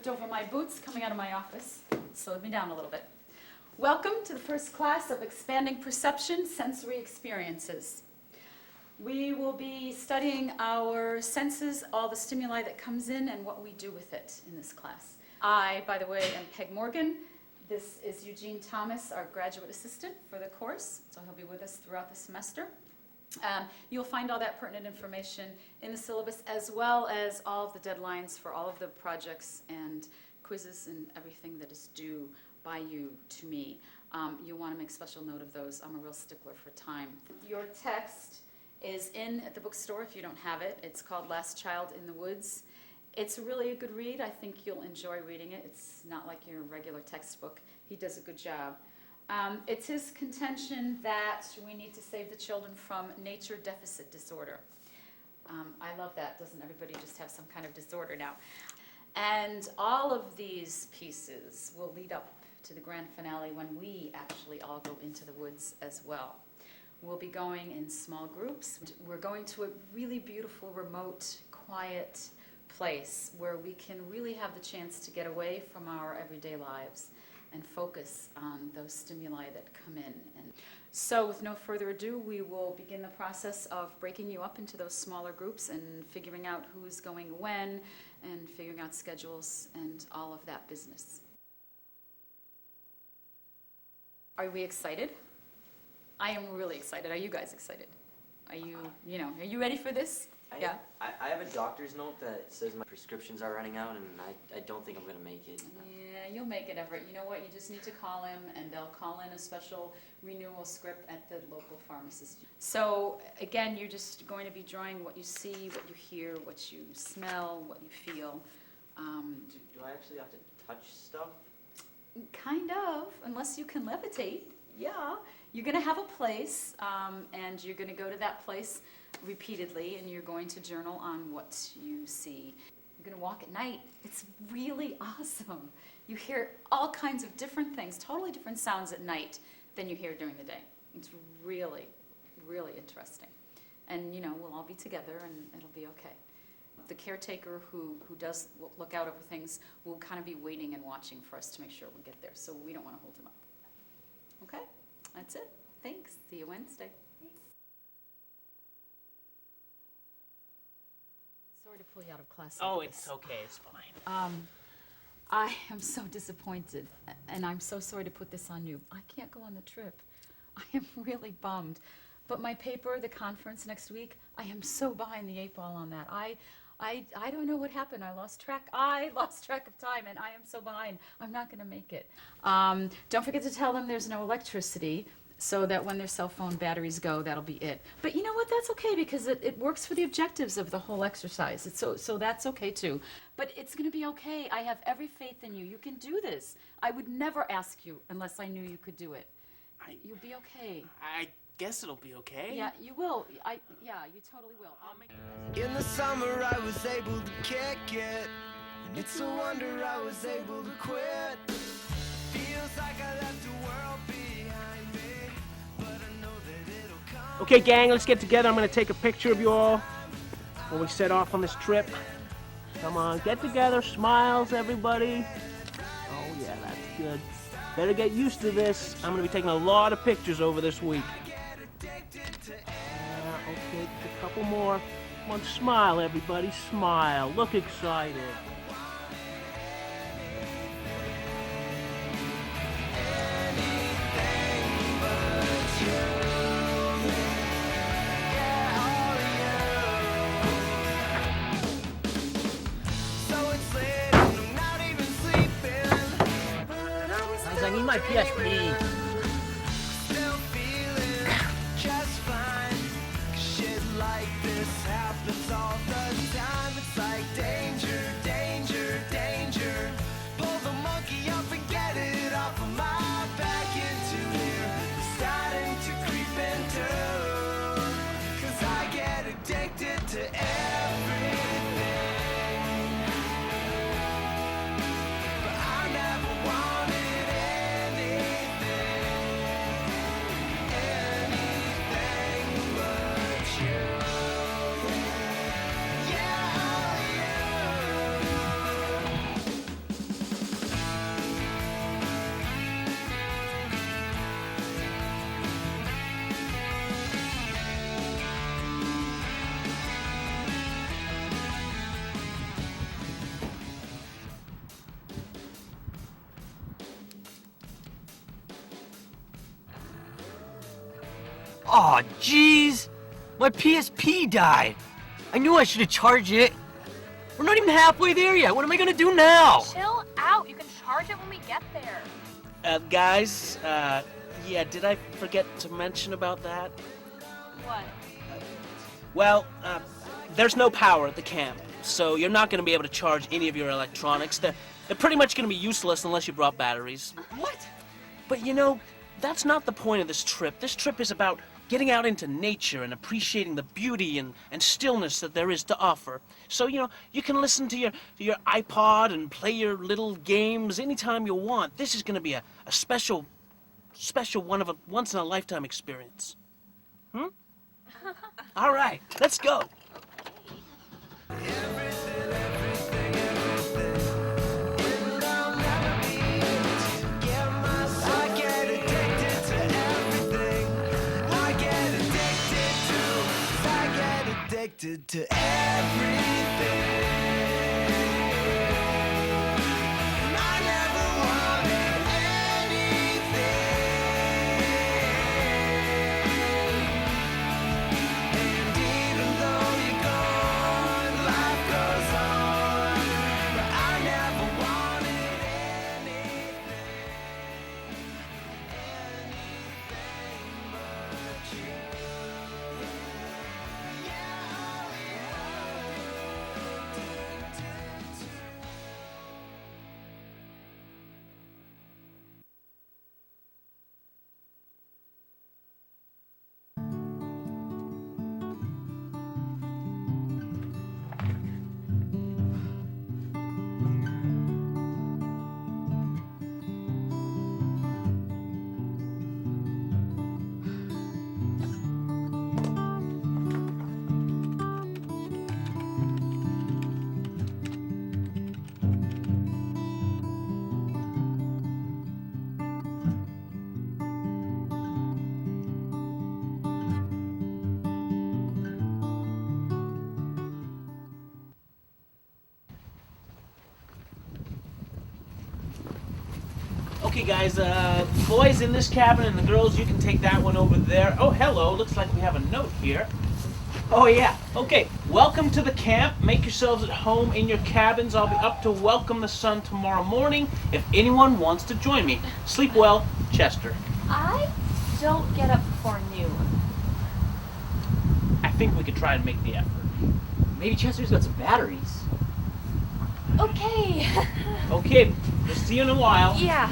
tripped over my boots coming out of my office. Slowed me down a little bit. Welcome to the first class of Expanding Perception, Sensory Experiences. We will be studying our senses, all the stimuli that comes in, and what we do with it in this class. I, by the way, am Peg Morgan. This is Eugene Thomas, our graduate assistant for the course, so he'll be with us throughout the semester. You'll find all that pertinent information in the syllabus, as well as all of the deadlines for all of the projects and quizzes and everything that is due by you to me. You'll want to make special note of those. I'm a real stickler for time. Your text is at the bookstore if you don't have it. It's called Last Child in the Woods. It's really a good read. I think you'll enjoy reading it. It's not like your regular textbook. He does a good job. It's his contention that we need to save the children from nature deficit disorder. I love that. Doesn't everybody just have some kind of disorder now? And all of these pieces will lead up to the grand finale when we actually all go into the woods as well. We'll be going in small groups. We're going to a really beautiful, remote, quiet place where we can really have the chance to get away from our everyday lives and focus on those stimuli that come in. And so with no further ado, we will begin the process of breaking you up into those smaller groups and figuring out who's going when and figuring out schedules and all of that business. Are we excited? I am really excited. Are you guys excited? Are you ready for this? I have a doctor's note that says my prescriptions are running out, and I don't think I'm going to make it. Yeah, you'll make it, Everett. You know what? You just need to call him, and they'll call in a special renewal script at the local pharmacist. So, again, you're just going to be drawing what you see, what you hear, what you smell, what you feel. Do I actually have to touch stuff? Kind of, unless you can levitate. Yeah. You're going to have a place, and you're going to go to that place repeatedly, and you're going to journal on what you see. You're going to walk at night. It's really awesome. You hear all kinds of different things, totally different sounds at night than you hear during the day. It's really, really interesting. And, we'll all be together, and it'll be okay. The caretaker who does look out over things will kind of be waiting and watching for us to make sure we get there, so we don't want to hold him up. Okay? That's it. Thanks. See you Wednesday. Sorry to pull you out of class. Oh, it's okay. It's fine. I am so disappointed, and I'm so sorry to put this on you. I can't go on the trip. I am really bummed. But my paper, the conference next week, I am so behind the 8 ball on that. I don't know what happened. I lost track of time, and I am so behind. I'm not going to make it. Don't forget to tell them there's no electricity, so that when their cell phone batteries go, that'll be it. But you know what? That's okay, because it works for the objectives of the whole exercise. So that's okay, too. But it's going to be okay. I have every faith in you. You can do this. I would never ask you unless I knew you could do it. You'll be okay. I guess it'll be okay. Yeah, you will. You totally will. I'll make it. In the summer I was able to kick it, and it's a wonder I was able to quit. Feels like I left the world behind me, but I know that it'll come. Okay, gang, let's get together. I'm going to take a picture of you all when we set off on this trip. Come on, get together. Smiles, everybody. Oh, yeah, that's good. Better get used to this. I'm going to be taking a lot of pictures over this week. Okay, a couple more. Come on, smile, everybody. Smile. Look excited. I need my PSP. Still feeling just fine. Shit like this happens all the time. It's like danger, danger, danger. Pull the monkey up and get it off of my back into here. Starting to creep into. 'Cause I get addicted to everything. But I never wanted anything. Aw, jeez. My PSP died. I knew I should have charged it. We're not even halfway there yet. What am I gonna do now? Chill out. You can charge it when we get there. Guys, yeah, did I forget to mention about that? What? Well, there's no power at the camp, so you're not going to be able to charge any of your electronics. They're pretty much going to be useless unless you brought batteries. What? But you know, that's not the point of this trip. This trip is about getting out into nature and appreciating the beauty and stillness that there is to offer. So, you know, you can listen to your iPod and play your little games anytime you want. This is going to be a special once-in-a-lifetime experience. All right, let's go. Addicted to everything. I never wanted anything. And even though you're gone, life goes on. But I never wanted anything but you. Okay, guys, boys in this cabin and the girls, you can take that one over there. Oh, hello, looks like we have a note here. Oh, yeah. Okay, welcome to the camp. Make yourselves at home in your cabins. I'll be up to welcome the sun tomorrow morning if anyone wants to join me. Sleep well, Chester. I don't get up before noon. I think we could try and make the effort. Maybe Chester's got some batteries. Okay. Okay, we'll see you in a while. Yeah.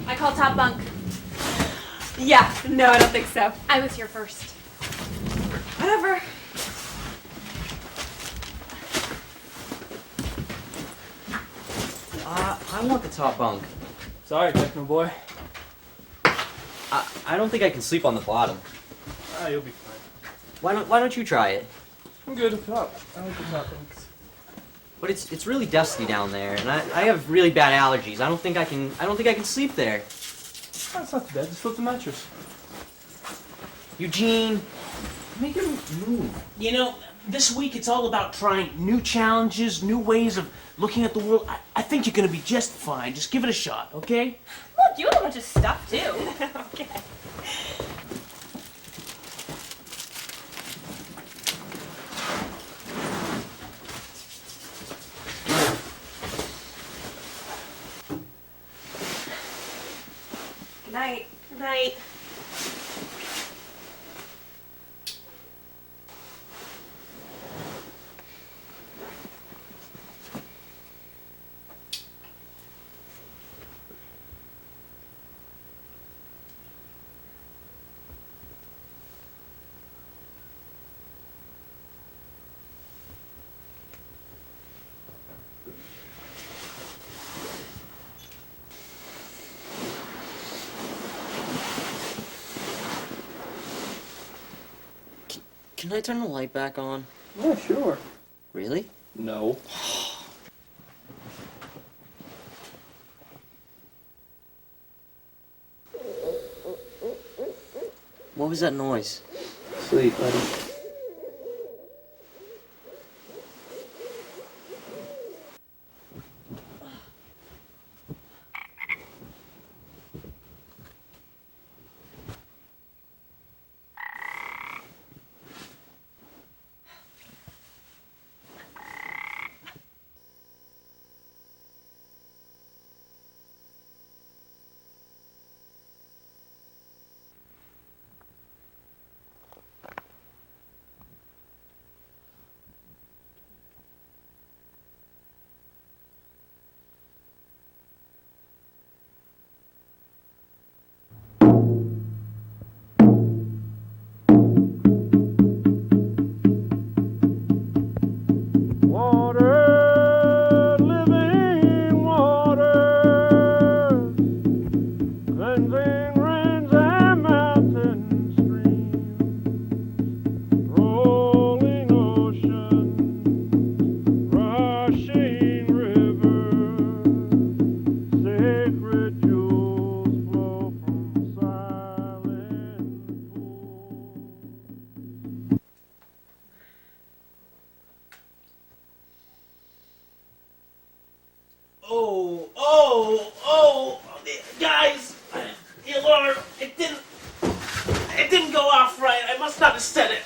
I call top bunk. Yeah, no, I don't think so. I was here first. Whatever. I want the top bunk. Sorry, Techno Boy. I don't think I can sleep on the bottom. You'll be fine. Why don't you try it? I'm good up top. I like the top bunks. But it's really dusty down there, and I have really bad allergies. I don't think I can sleep there. That's not too bad. Just flip the mattress. Eugene, make him move. You know, this week it's all about trying new challenges, new ways of looking at the world. I think you're going to be just fine. Just give it a shot, okay? Look, you have a bunch of stuff too. Okay. Good night. Good night. Can I turn the light back on? Yeah, sure. Really? No. What was that noise? Sleep, buddy. let's not set it.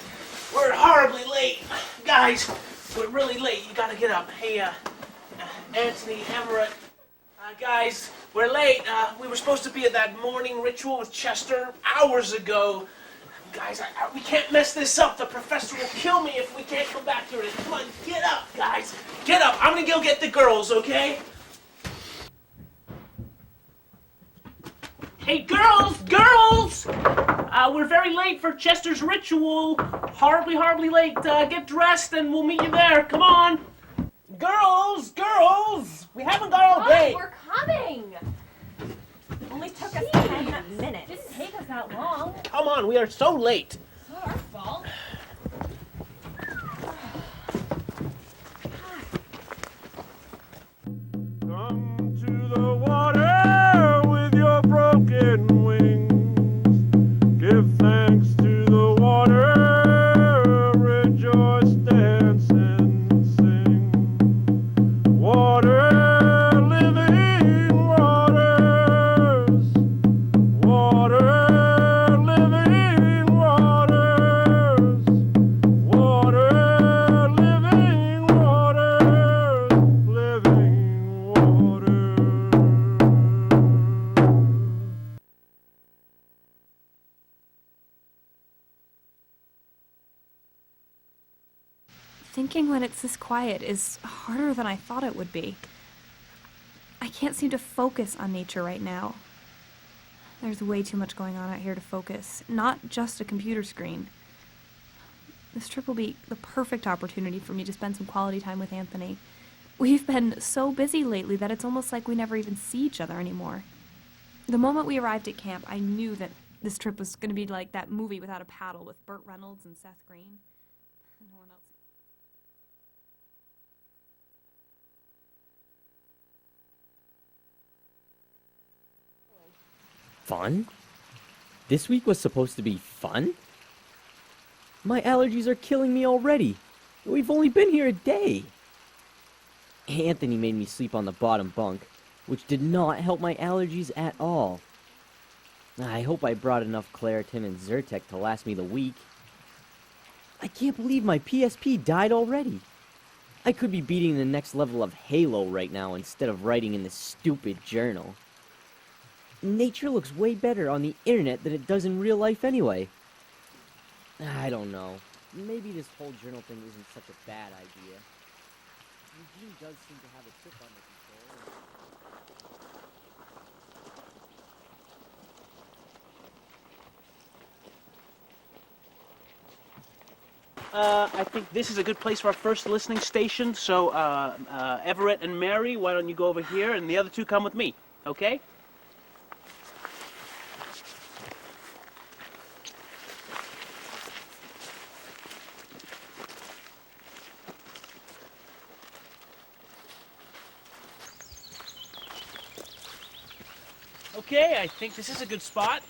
We're horribly late. Guys, we're really late. You gotta get up. Hey, Anthony, Everett. Guys, we're late. We were supposed to be at that morning ritual with Chester hours ago. Guys, we can't mess this up. The professor will kill me if we can't come back here. Come on, get up, guys. Get up. I'm gonna go get the girls, okay? Hey, girls! Girls! We're very late for Chester's ritual. Horribly late. Get dressed and we'll meet you there. Come on. Girls! Girls! We haven't got all day. We're coming. Only took us 10 minutes. Didn't take us that long. Come on, we are so late. It's not our fault. Come to the water with your broken wings. Give thanks to the water, rejoice, dance, and sing. Water, living waters. Water, living waters. Water, living waters. Living waters. Thinking when it's this quiet is harder than I thought it would be. I can't seem to focus on nature right now. There's way too much going on out here to focus, not just a computer screen. This trip will be the perfect opportunity for me to spend some quality time with Anthony. We've been so busy lately that it's almost like we never even see each other anymore. The moment we arrived at camp, I knew that this trip was going to be like that movie Without a Paddle with Burt Reynolds and Seth Green. No one else. Fun? This week was supposed to be fun? My allergies are killing me already. We've only been here a day. Anthony made me sleep on the bottom bunk, which did not help my allergies at all. I hope I brought enough Claritin and Zyrtec to last me the week. I can't believe my PSP died already. I could be beating the next level of Halo right now instead of writing in this stupid journal. Nature looks way better on the internet than it does in real life anyway. I don't know. Maybe this whole journal thing isn't such a bad idea. Eugene does seem to have a chip under control. I think this is a good place for our first listening station. So, Everett and Mary, why don't you go over here, and the other two come with me, okay? Okay, I think this is a good spot.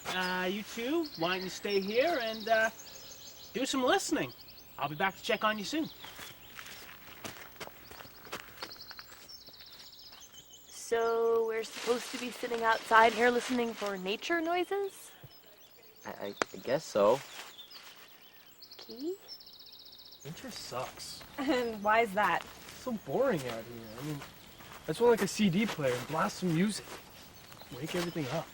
You two, why don't you stay here and do some listening? I'll be back to check on you soon. So we're supposed to be sitting outside here listening for nature noises? I guess so. Key? Nature sucks. And why is that? It's so boring out here. I mean, I just want like a CD player and blast some music. Wake everything up.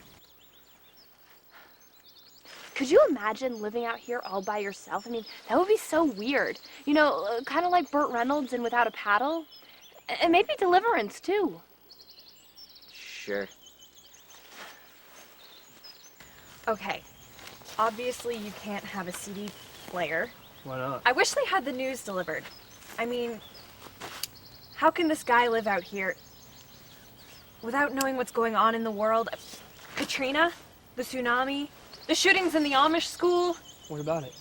Could you imagine living out here all by yourself? I mean, that would be so weird. You know, kind of like Burt Reynolds in Without a Paddle. And maybe Deliverance, too. Sure. Okay, obviously you can't have a CD player. Why not? I wish they had the news delivered. I mean, how can this guy live out here without knowing what's going on in the world? Katrina, the tsunami, the shootings in the Amish school. What about it?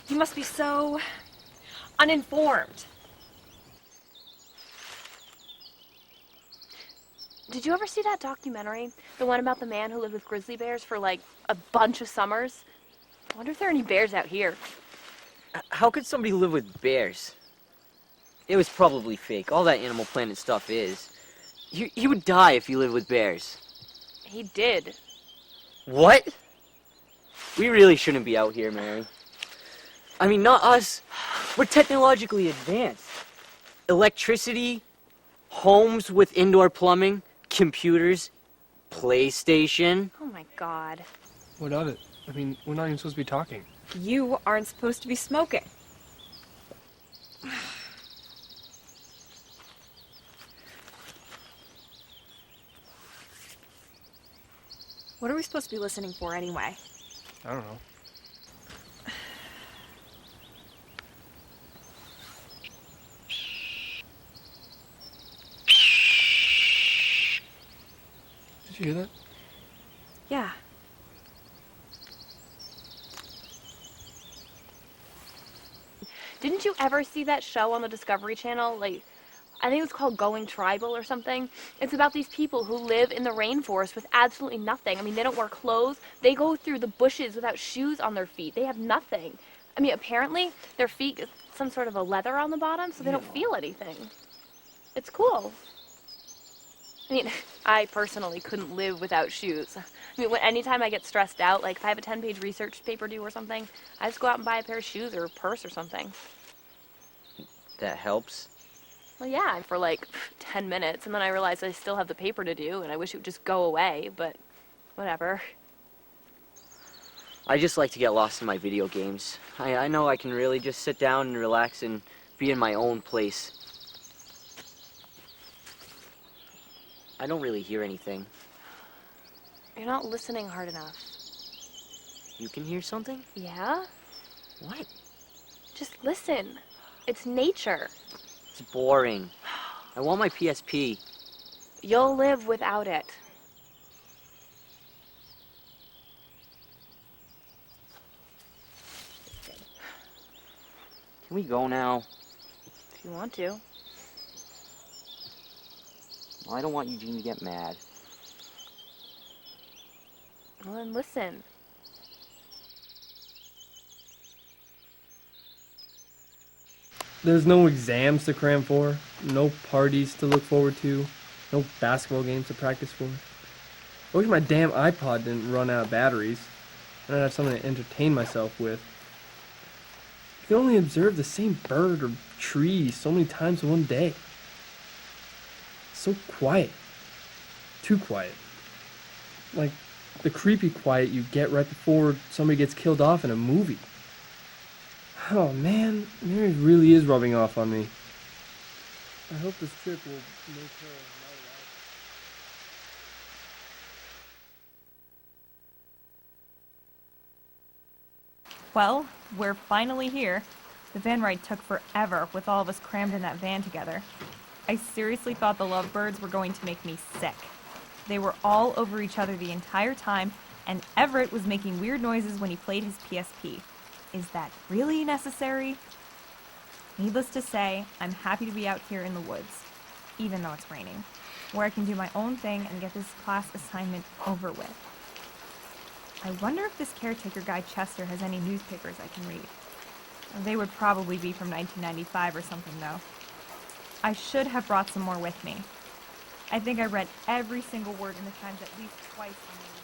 He must be so uninformed. Did you ever see that documentary? The one about the man who lived with grizzly bears for like a bunch of summers? I wonder if there are any bears out here. How could somebody live with bears? It was probably fake. All that Animal Planet stuff is. He would die if he lived with bears. He did. What? We really shouldn't be out here, Mary. I mean, not us. We're technologically advanced. Electricity, homes with indoor plumbing, computers, PlayStation. Oh my god. What of it? I mean, we're not even supposed to be talking. You aren't supposed to be smoking. What are we supposed to be listening for anyway? I don't know. Did you hear that? Yeah. Didn't you ever see that show on the Discovery Channel? Like, I think it was called Going Tribal or something. It's about these people who live in the rainforest with absolutely nothing. I mean, they don't wear clothes. They go through the bushes without shoes on their feet. They have nothing. I mean, apparently their feet get some sort of a leather on the bottom, so they don't feel anything. It's cool. I mean, I personally couldn't live without shoes. I mean, anytime I get stressed out, like if I have a 10-page research paper due or something, I just go out and buy a pair of shoes or a purse or something. That helps. Well, yeah, for like 10 minutes, and then I realized I still have the paper to do, and I wish it would just go away, but whatever. I just like to get lost in my video games. I know I can really just sit down and relax and be in my own place. I don't really hear anything. You're not listening hard enough. You can hear something? Yeah? What? Just listen. It's nature. It's boring. I want my PSP. You'll live without it. Can we go now? If you want to. Well, I don't want Eugene to get mad. Well, then listen. There's no exams to cram for, no parties to look forward to, no basketball games to practice for. I wish my damn iPod didn't run out of batteries, and I'd have something to entertain myself with. You can only observe the same bird or tree so many times in one day. It's so quiet. Too quiet. Like the creepy quiet you get right before somebody gets killed off in a movie. Oh man, Mary really is rubbing off on me. I hope this trip will make her my life. Well, we're finally here. The van ride took forever with all of us crammed in that van together. I seriously thought the lovebirds were going to make me sick. They were all over each other the entire time, and Everett was making weird noises when he played his PSP. Is that really necessary? Needless to say, I'm happy to be out here in the woods, even though it's raining, where I can do my own thing and get this class assignment over with. I wonder if this caretaker guy Chester has any newspapers I can read. They would probably be from 1995 or something, though. I should have brought some more with me. I think I read every single word in the Times at least twice when they were here.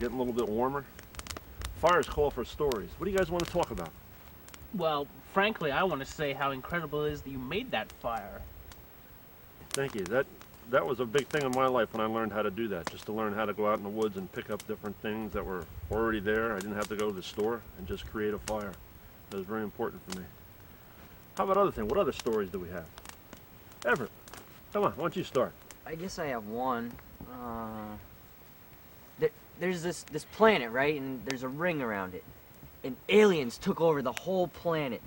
getting a little bit warmer. Fires call for stories. What do you guys want to talk about? Well, frankly, I want to say how incredible it is that you made that fire. Thank you. That was a big thing in my life when I learned how to do that, just to learn how to go out in the woods and pick up different things that were already there. I didn't have to go to the store and just create a fire. That was very important for me. How about other things? What other stories do we have? Everett, come on, why don't you start? I guess I have one. There's this planet, right? And there's a ring around it. And aliens took over the whole planet.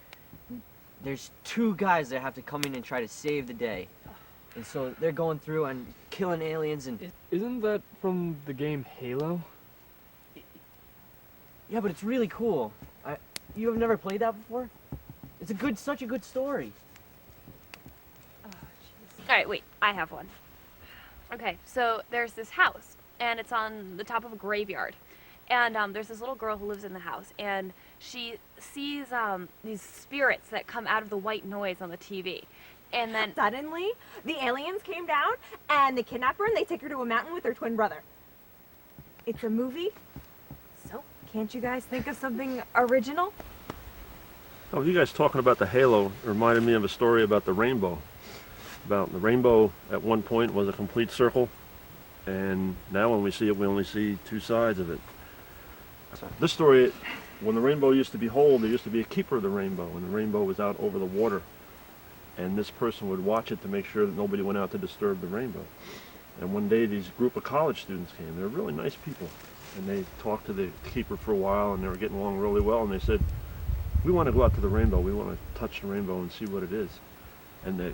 There's two guys that have to come in and try to save the day. And so they're going through and killing aliens and... Isn't that from the game Halo? Yeah, but it's really cool. You have never played that before? It's such a good story. All right, wait, I have one. Okay, so there's this house, and it's on the top of a graveyard. And there's this little girl who lives in the house, and she sees these spirits that come out of the white noise on the TV. And then Suddenly, the aliens came down and they kidnap her and they take her to a mountain with her twin brother. It's a movie, so can't you guys think of something original? Oh, you guys talking about the halo reminded me of a story about the rainbow. About the rainbow at one point was a complete circle, and now when we see it, we only see two sides of it. This story, when the rainbow used to be whole, there used to be a keeper of the rainbow, and the rainbow was out over the water. And this person would watch it to make sure that nobody went out to disturb the rainbow. And one day these group of college students came. They were really nice people. And they talked to the keeper for a while, and they were getting along really well, and they said, we want to go out to the rainbow. We want to touch the rainbow and see what it is. And the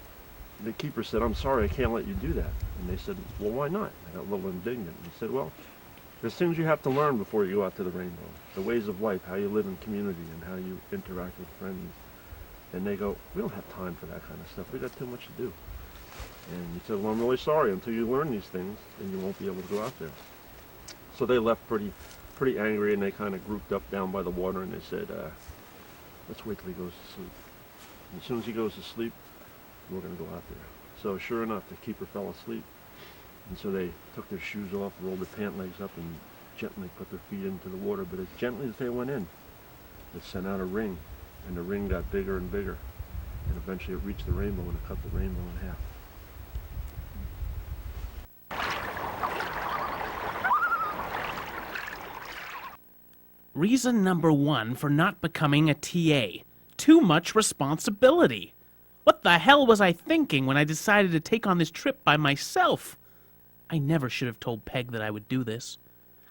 keeper said, I'm sorry, I can't let you do that. And they said, well, why not? I got a little indignant. And he said, well, there's things you have to learn before you go out to the rainbow. The ways of life, how you live in community, and how you interact with friends. And they go, we don't have time for that kind of stuff. We got too much to do. And he said, well, I'm really sorry. Until you learn these things, then you won't be able to go out there. So they left pretty angry, and they kind of grouped up down by the water, and they said, let's wait till he goes to sleep. And as soon as he goes to sleep, we're going to go out there. So sure enough, the keeper fell asleep. And so they took their shoes off, rolled their pant legs up, and gently put their feet into the water. But as gently as they went in, it sent out a ring. And the ring got bigger and bigger, and eventually it reached the rainbow, and it cut the rainbow in half. Reason number one for not becoming a TA. Too much responsibility. What the hell was I thinking when I decided to take on this trip by myself? I never should have told Peg that I would do this.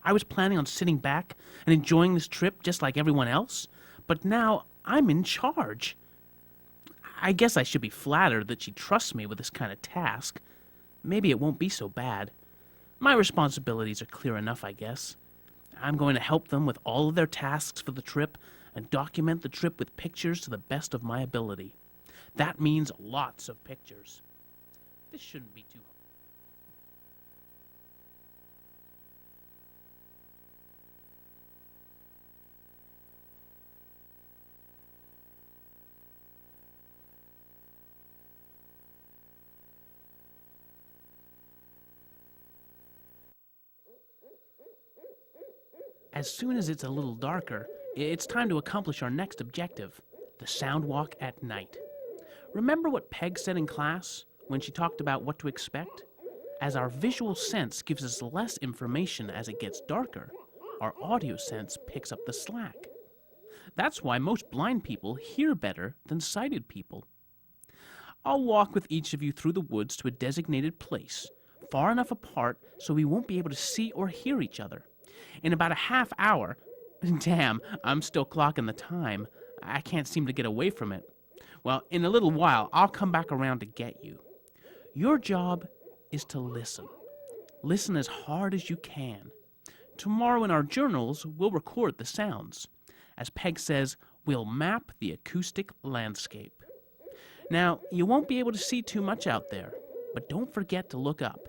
I was planning on sitting back and enjoying this trip just like everyone else, but now I'm in charge. I guess I should be flattered that she trusts me with this kind of task. Maybe it won't be so bad. My responsibilities are clear enough, I guess. I'm going to help them with all of their tasks for the trip and document the trip with pictures to the best of my ability. That means lots of pictures. This shouldn't be too hard. As soon as it's a little darker, it's time to accomplish our next objective, the sound walk at night. Remember what Peg said in class when she talked about what to expect? As our visual sense gives us less information as it gets darker, our audio sense picks up the slack. That's why most blind people hear better than sighted people. I'll walk with each of you through the woods to a designated place, far enough apart so we won't be able to see or hear each other. In about a half hour, damn, I'm still clocking the time. I can't seem to get away from it. Well, in a little while, I'll come back around to get you. Your job is to listen. Listen as hard as you can. Tomorrow in our journals, we'll record the sounds. As Peg says, we'll map the acoustic landscape. Now, you won't be able to see too much out there, but don't forget to look up.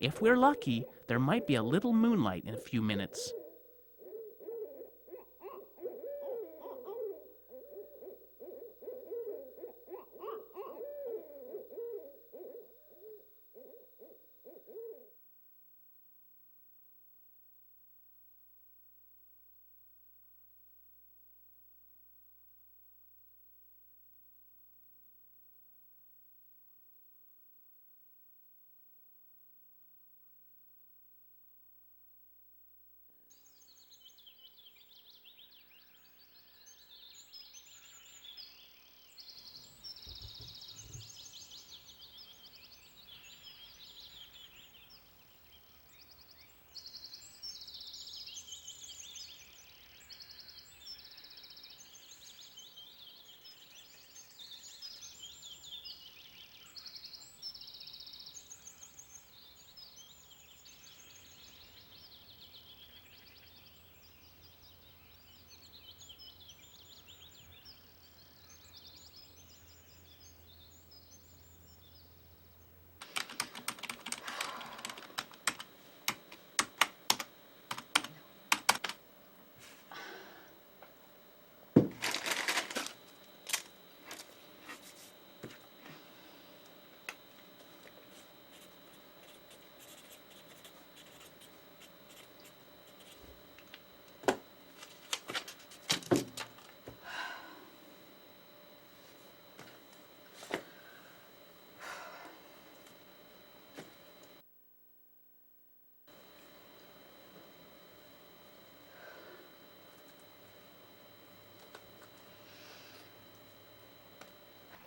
If we're lucky, there might be a little moonlight in a few minutes.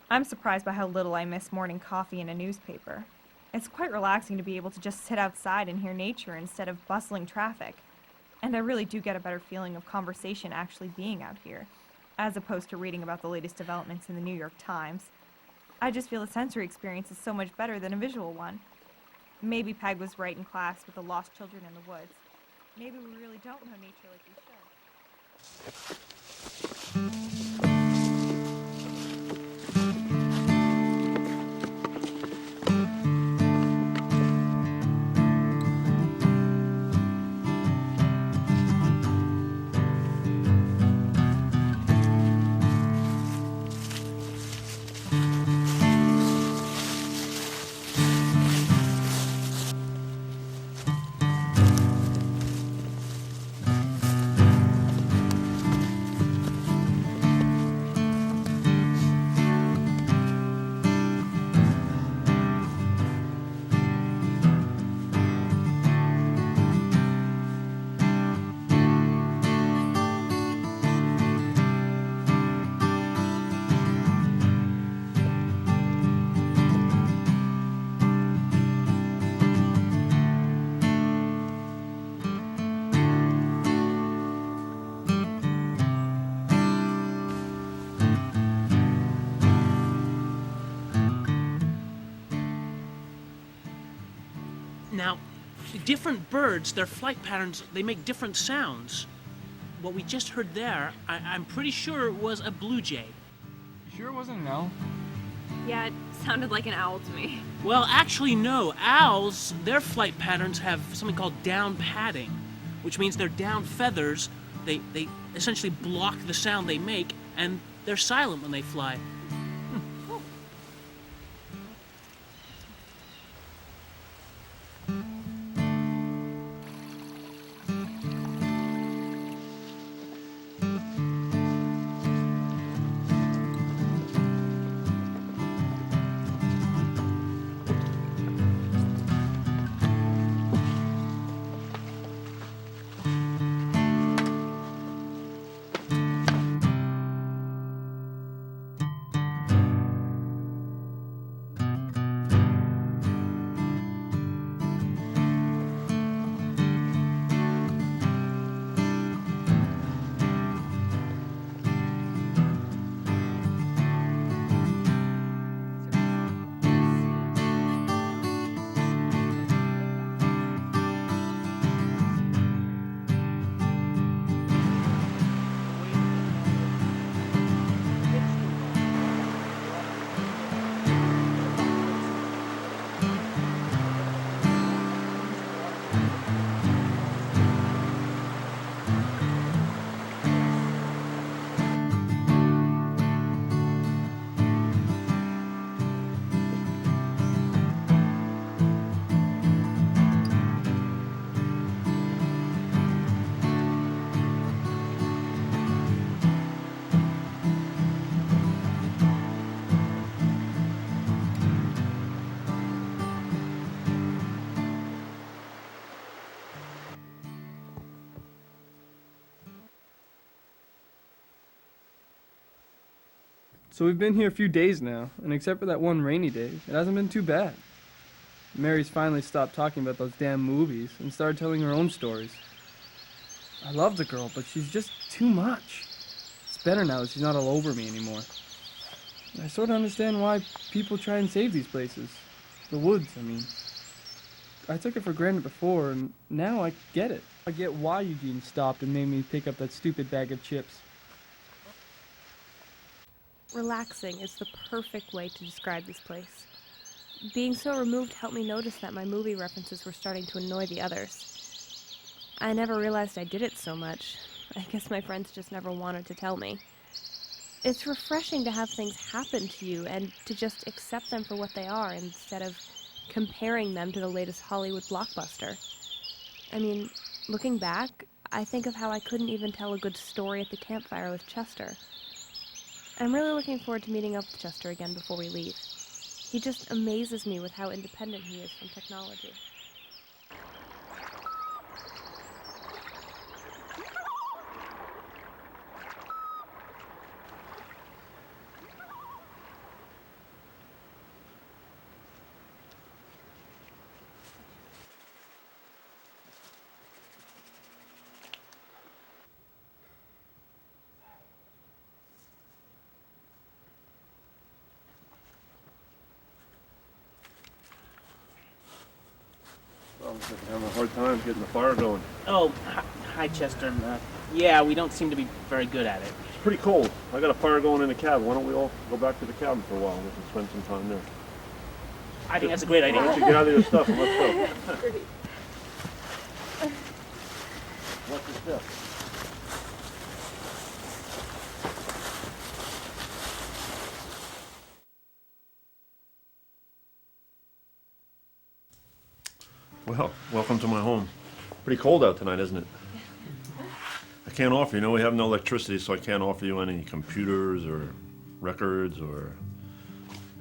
I'm surprised by how little I miss morning coffee in a newspaper. It's quite relaxing to be able to just sit outside and hear nature instead of bustling traffic. And I really do get a better feeling of conversation actually being out here, as opposed to reading about the latest developments in the New York Times. I just feel the sensory experience is so much better than a visual one. Maybe Peg was right in class with the lost children in the woods. Maybe we really don't know nature like we should. Now, different birds, their flight patterns, they make different sounds. What we just heard there, I'm pretty sure it was a blue jay. You sure it wasn't an owl? Yeah, it sounded like an owl to me. Well, actually, no. Owls, their flight patterns have something called down padding, which means their down feathers, they essentially block the sound they make, and they're silent when they fly. So we've been here a few days now, and except for that one rainy day, it hasn't been too bad. Mary's finally stopped talking about those damn movies and started telling her own stories. I love the girl, but she's just too much. It's better now that she's not all over me anymore. I sort of understand why people try and save these places. The woods, I mean. I took it for granted before, and now I get it. I get why Eugene stopped and made me pick up that stupid bag of chips. Relaxing is the perfect way to describe this place. Being so removed helped me notice that my movie references were starting to annoy the others. I never realized I did it so much. I guess my friends just never wanted to tell me. It's refreshing to have things happen to you and to just accept them for what they are instead of comparing them to the latest Hollywood blockbuster. I mean, looking back, I think of how I couldn't even tell a good story at the campfire with Chester. I'm really looking forward to meeting up with Chester again before we leave. He just amazes me with how independent he is from technology. Having a hard time getting the fire going. Oh, hi, Chester. Yeah, we don't seem to be very good at it. It's pretty cold. I got a fire going in the cabin. Why don't we all go back to the cabin for a while? We can spend some time there. I think that's a great Why don't idea. you gather your stuff and let's go? Watch your step. Well, welcome to my home. Pretty cold out tonight, isn't it? I can't offer you, we have no electricity, so I can't offer you any computers or records or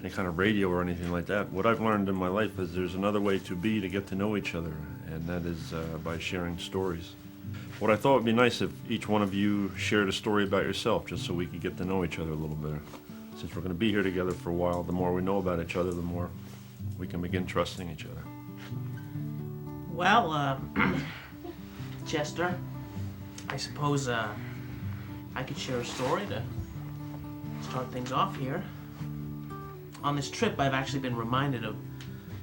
any kind of radio or anything like that. What I've learned in my life is there's another way to be to get to know each other, and that is by sharing stories. What I thought would be nice if each one of you shared a story about yourself, just so we could get to know each other a little better. Since we're going to be here together for a while, the more we know about each other, the more we can begin trusting each other. Well, Chester, I suppose I could share a story to start things off here. On this trip, I've actually been reminded of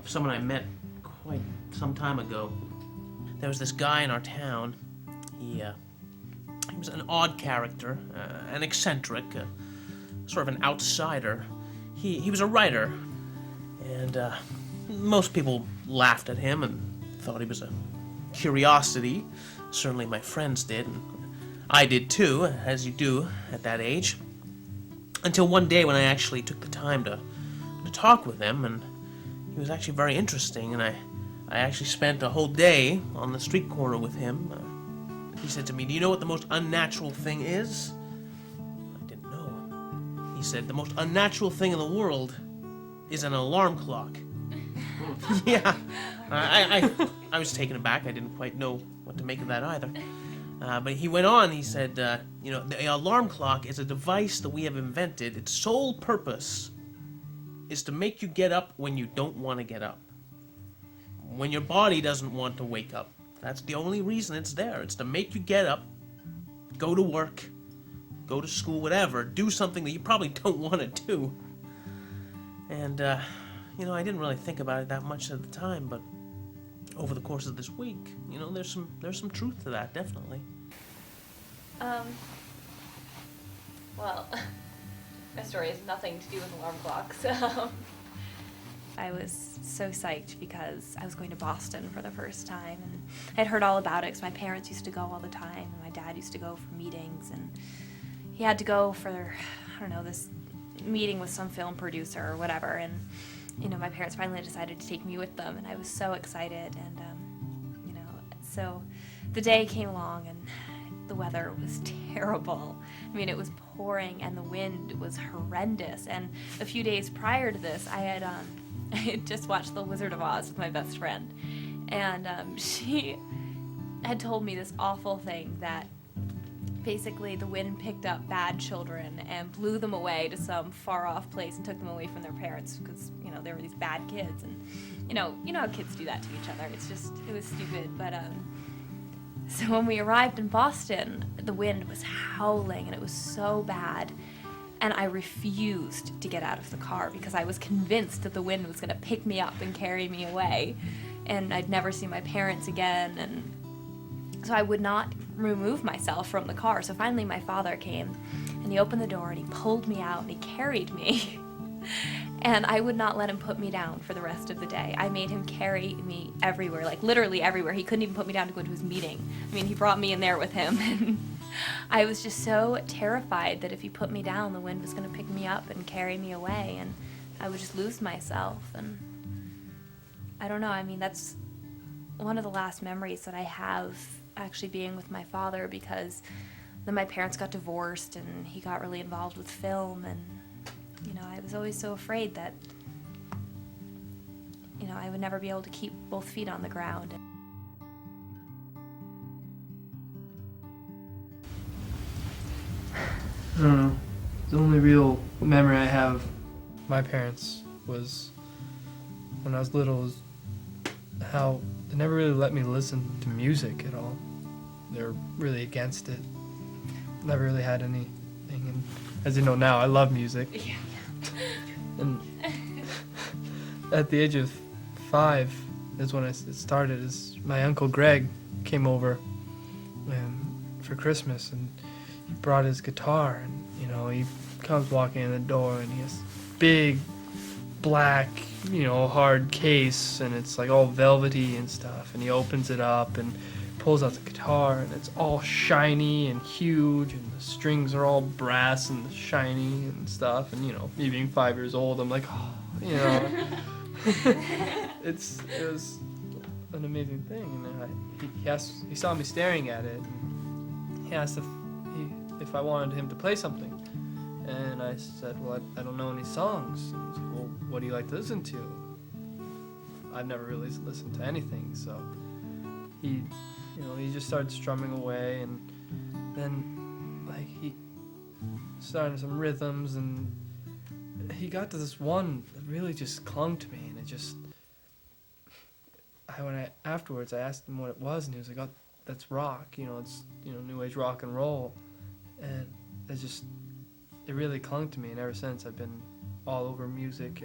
someone I met quite some time ago. There was this guy in our town. He was an odd character, an eccentric, sort of an outsider. He was a writer, and most people laughed at him and thought he was a curiosity. Certainly my friends did, and I did too, as you do at that age. Until one day when I actually took the time to talk with him, and he was actually very interesting, and I actually spent a whole day on the street corner with him. He said to me, "Do you know what the most unnatural thing is?" I didn't know. He said, "The most unnatural thing in the world is an alarm clock." Yeah, I was taken aback. I didn't quite know what to make of that either. But he went on, he said, the alarm clock is a device that we have invented. Its sole purpose is to make you get up when you don't want to get up. When your body doesn't want to wake up. That's the only reason it's there. It's to make you get up, go to work, go to school, whatever. Do something that you probably don't want to do. And, I didn't really think about it that much at the time, but over the course of this week, there's some truth to that, definitely. Well, my story has nothing to do with alarm clocks. I was so psyched because I was going to Boston for the first time, and I'd heard all about it because my parents used to go all the time, and my dad used to go for meetings, and he had to go for, this meeting with some film producer or whatever, and, my parents finally decided to take me with them, and I was so excited, and, so the day came along, and the weather was terrible. I mean, it was pouring, and the wind was horrendous, and a few days prior to this, I had just watched The Wizard of Oz with my best friend, and she had told me this awful thing that basically the wind picked up bad children and blew them away to some far-off place and took them away from their parents because, they were these bad kids, and, you know how kids do that to each other. It was stupid, but, so when we arrived in Boston, the wind was howling, and it was so bad. And I refused to get out of the car because I was convinced that the wind was going to pick me up and carry me away. And I'd never see my parents again. And so I would not remove myself from the car. So finally my father came, and he opened the door, and he pulled me out, and he carried me. And I would not let him put me down for the rest of the day. I made him carry me everywhere, like literally everywhere. He couldn't even put me down to go to his meeting. I mean, he brought me in there with him. And I was just so terrified that if he put me down, the wind was going to pick me up and carry me away, and I would just lose myself. And I don't know, I mean, that's one of the last memories that I have actually being with my father, because then my parents got divorced, and he got really involved with film, and I was always so afraid that, I would never be able to keep both feet on the ground. I don't know. The only real memory I have of my parents was when I was little, is how they never really let me listen to music at all. They were really against it. Never really had anything. And as you know now, I love music. And at the age of 5, is when it started. Is my Uncle Greg came over for Christmas, and he brought his guitar, and you know, he comes walking in the door, and he has big black, you know, hard case, and it's like all velvety and stuff, and he opens it up and pulls out the guitar, and it's all shiny and huge, and the strings are all brass and shiny and stuff, and you know, me being 5 years old, I'm like, oh, you know, it was an amazing thing. And he saw me staring at it, and he asked if I wanted him to play something, and I said, well, I don't know any songs. And he's like, well, what do you like to listen to? I've never really listened to anything, so he just started strumming away, and then like he started some rhythms, and he got to this one that really just clung to me, and it just afterwards I asked him what it was, and he was like, oh, that's rock, you know, it's, you know, new age rock and roll, and it really clung to me, and ever since I've been all over music.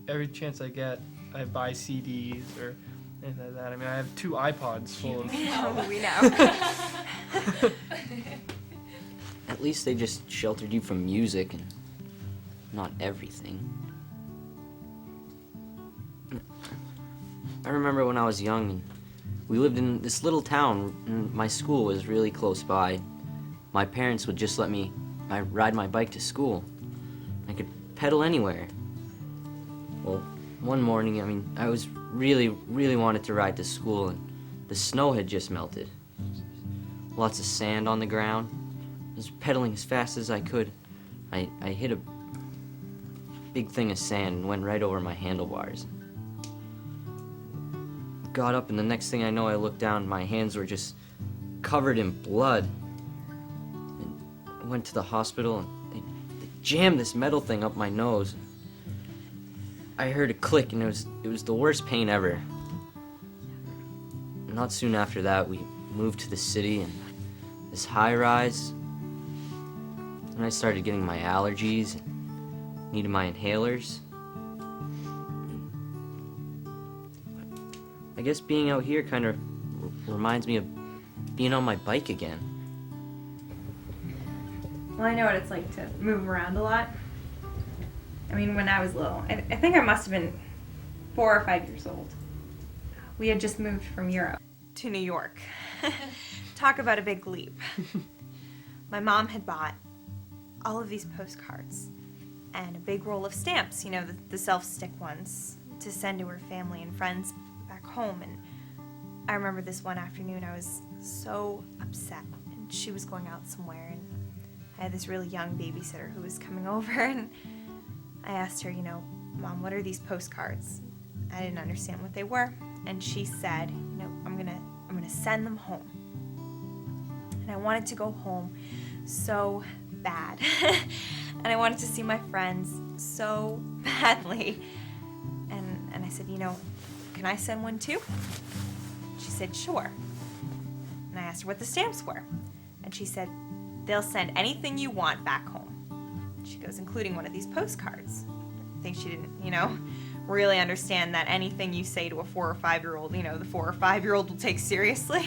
Every chance I get, I buy CDs or anything like that. I mean, I have 2 iPods full of. Oh, we know. At least they just sheltered you from music and not everything. I remember when I was young and we lived in this little town and my school was really close by. My parents would just let me ride my bike to school. I could pedal anywhere. Well, one morning, I mean, I was really wanted to ride to school, and the snow had just melted. Lots of sand on the ground. I was pedaling as fast as I could. I hit a big thing of sand and went right over my handlebars. Got up, and the next thing I know, I looked down, and my hands were just covered in blood. And I went to the hospital, and they jammed this metal thing up my nose. I heard a click, and it was the worst pain ever. Not soon after that, we moved to the city and this high rise. And I started getting my allergies and needed my inhalers. I guess being out here kind of reminds me of being on my bike again. Well, I know what it's like to move around a lot. I mean, when I was little, I think I must have been 4 or 5 years old. We had just moved from Europe to New York. Talk about a big leap. My mom had bought all of these postcards and a big roll of stamps, you know, the self-stick ones, to send to her family and friends back home. And I remember this one afternoon, I was so upset, and she was going out somewhere, and I had this really young babysitter who was coming over, and I asked her, you know, Mom, what are these postcards? I didn't understand what they were, and she said, you know, I'm gonna send them home. And I wanted to go home so bad. And I wanted to see my friends so badly. And I said, you know, can I send one too? She said, sure. And I asked her what the stamps were. And she said, they'll send anything you want back home. She goes, including one of these postcards. I think she didn't, you know, really understand that anything you say to a 4 or 5-year-old, you know, the 4 or 5-year-old will take seriously.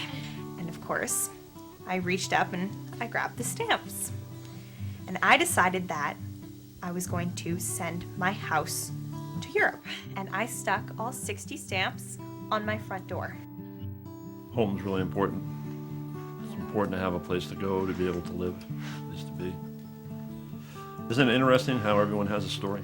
And of course, I reached up and I grabbed the stamps. And I decided that I was going to send my house to Europe. And I stuck all 60 stamps on my front door. Home's really important. It's important to have a place to go, to be able to live, a place to be. Isn't it interesting how everyone has a story?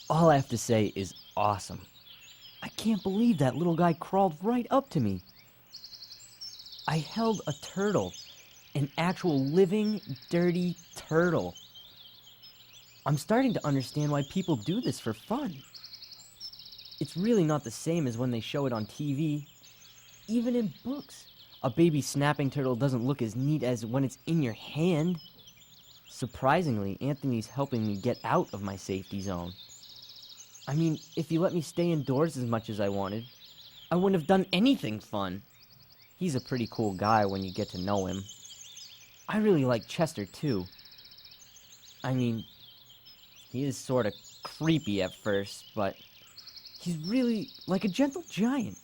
All I have to say is awesome. I can't believe that little guy crawled right up to me. I held a turtle, an actual living, dirty turtle. I'm starting to understand why people do this for fun. It's really not the same as when they show it on TV. Even in books, a baby snapping turtle doesn't look as neat as when it's in your hand. Surprisingly, Anthony's helping me get out of my safety zone. I mean, if he let me stay indoors as much as I wanted, I wouldn't have done anything fun. He's a pretty cool guy when you get to know him. I really like Chester, too. I mean, he is sort of creepy at first, but he's really like a gentle giant.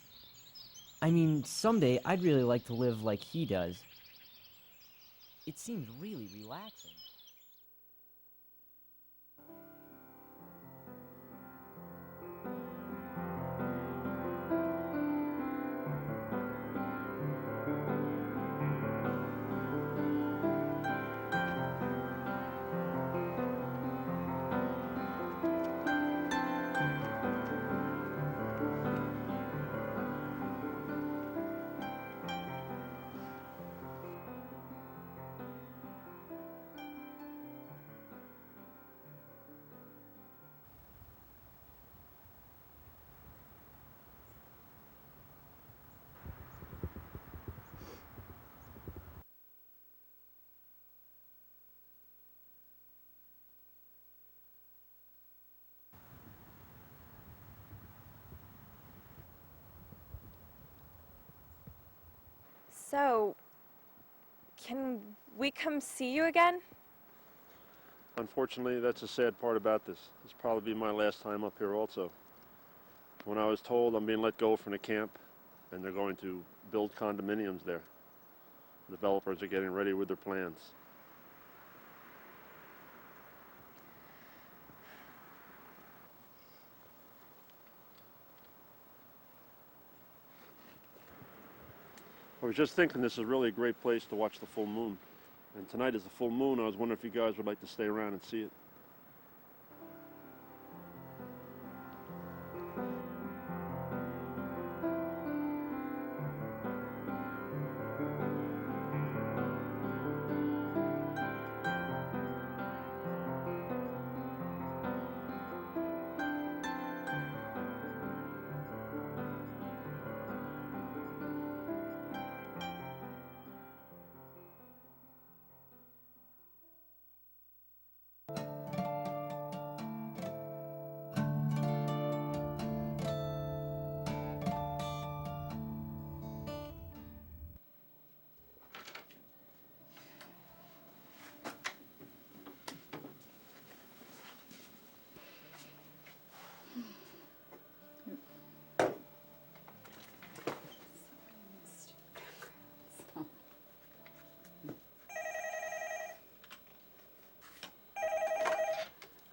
I mean, someday I'd really like to live like he does. It seems really relaxing. So, can we come see you again? Unfortunately, that's a sad part about this. This will probably be my last time up here also. When I was told I'm being let go from the camp and they're going to build condominiums there, developers are getting ready with their plans. I was just thinking this is really a great place to watch the full moon. And tonight is the full moon. I was wondering if you guys would like to stay around and see it.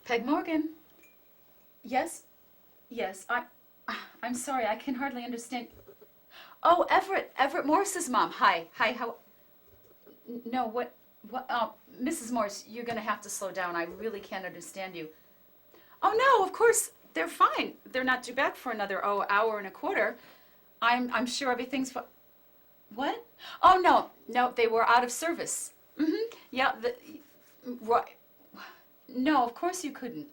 Peg Morgan. Yes? Yes, I'm sorry, I can hardly understand. Oh, Everett Morris's mom. Hi, how? No, what, Mrs. Morris, you're gonna have to slow down. I really can't understand you. Oh, no, of course, they're fine. They're not due back for another, hour and a quarter. I'm sure everything's fine. What? Oh, no, they were out of service. Yeah, right. No, of course you couldn't.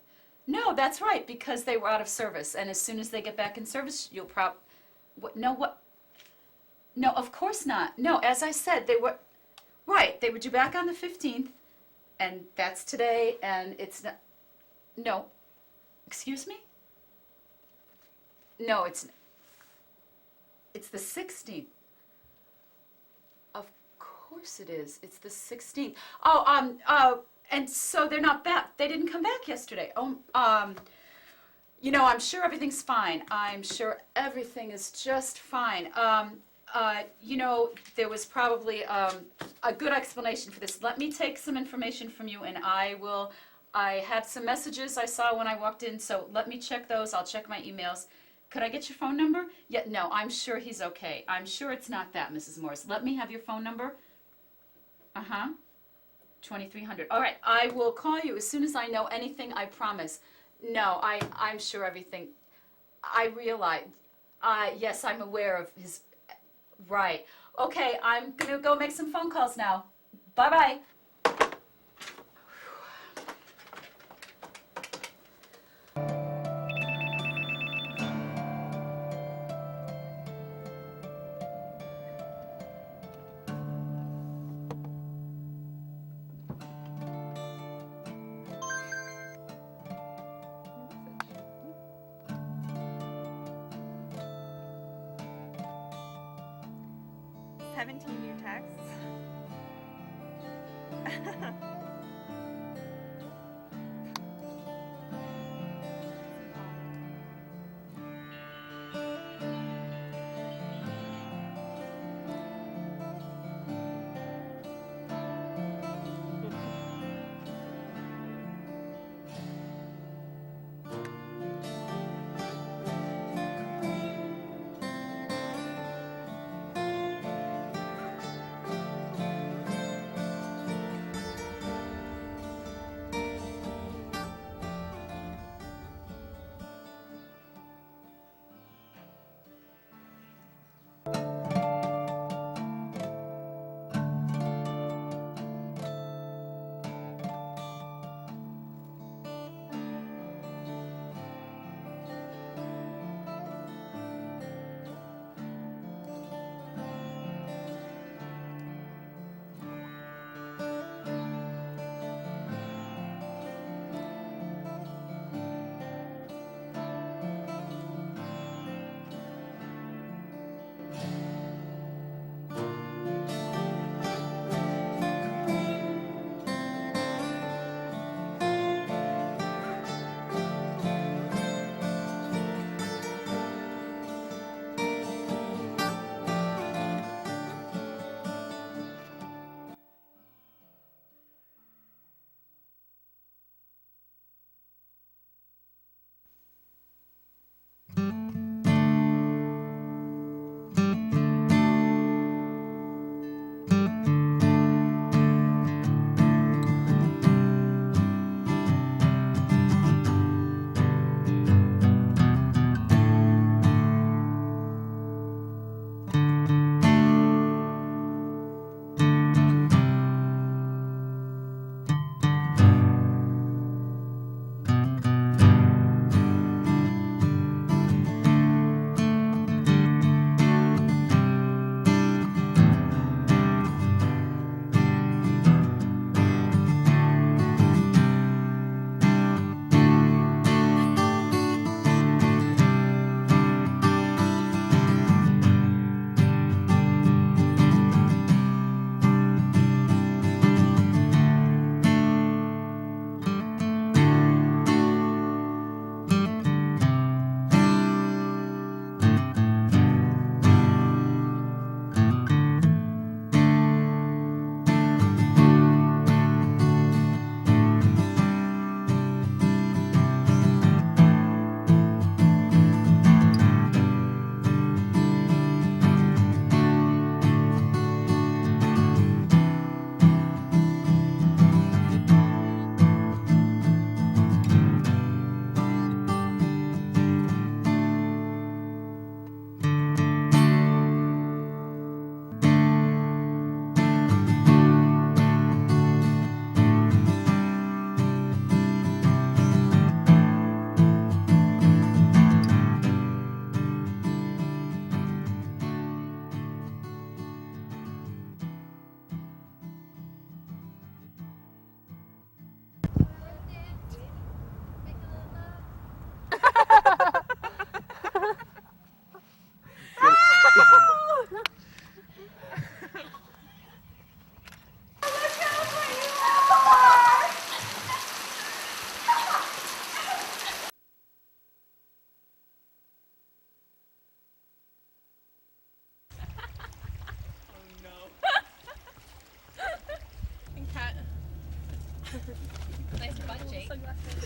No, that's right, because they were out of service, and as soon as they get back in service, you'll what? No, of course not. No, as I said, they were, right, they were due back on the 15th, and that's today, and it's not, no, excuse me? No, it's the 16th. Of course it is, it's the 16th. And so they're not back. They didn't come back yesterday. I'm sure everything's fine. I'm sure everything is just fine. There was probably a good explanation for this. Let me take some information from you, and I had some messages I saw when I walked in, so let me check those. I'll check my emails. Could I get your phone number? Yeah, no, I'm sure he's okay. I'm sure it's not that, Mrs. Morris. Let me have your phone number. 2300. All right, I will call you as soon as I know anything, I promise. No, I'm sure everything, I realize, yes, I'm aware of his, right. Okay, I'm gonna go make some phone calls now. Bye-bye. New texts.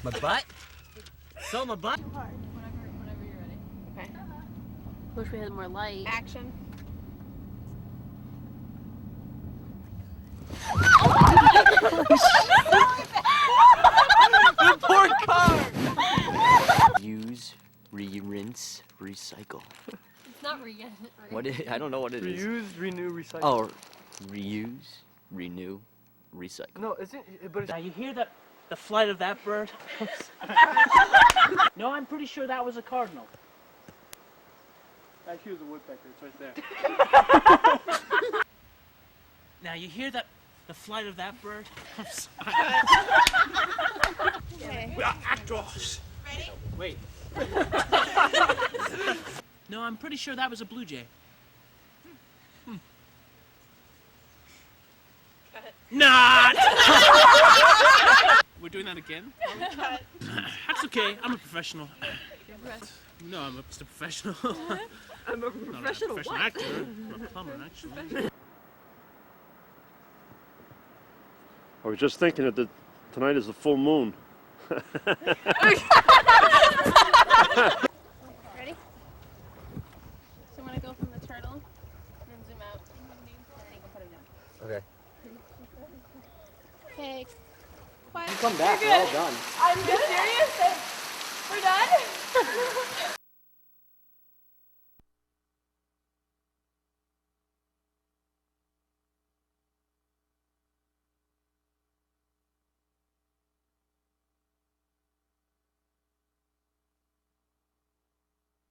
My butt? So my butt? Whenever you're ready. Okay. Wish we had more light. Action. The poor car! Rinse, recycle. It's not re. What is, I don't know what it is. Reuse, renew, recycle. Oh, reuse, renew, recycle. No, isn't but Now you hear the flight of that bird? No, I'm pretty sure that was a cardinal. actually it was a woodpecker. It's right there. Now you hear the flight of that bird? Okay. Actors. Ready? Wait. No, I'm pretty sure that was a blue jay. Not! We're doing that again? That's okay. I'm a professional. No, I'm just a professional. I'm a professional Not a professional actor. I'm a plumber, actually. I was just thinking that tonight is the full moon. Ready? So I'm gonna go from the turtle and then zoom out. And then you can put him down. Okay. Okay. Quiet. Come back, we're all done. I'm serious. We're done.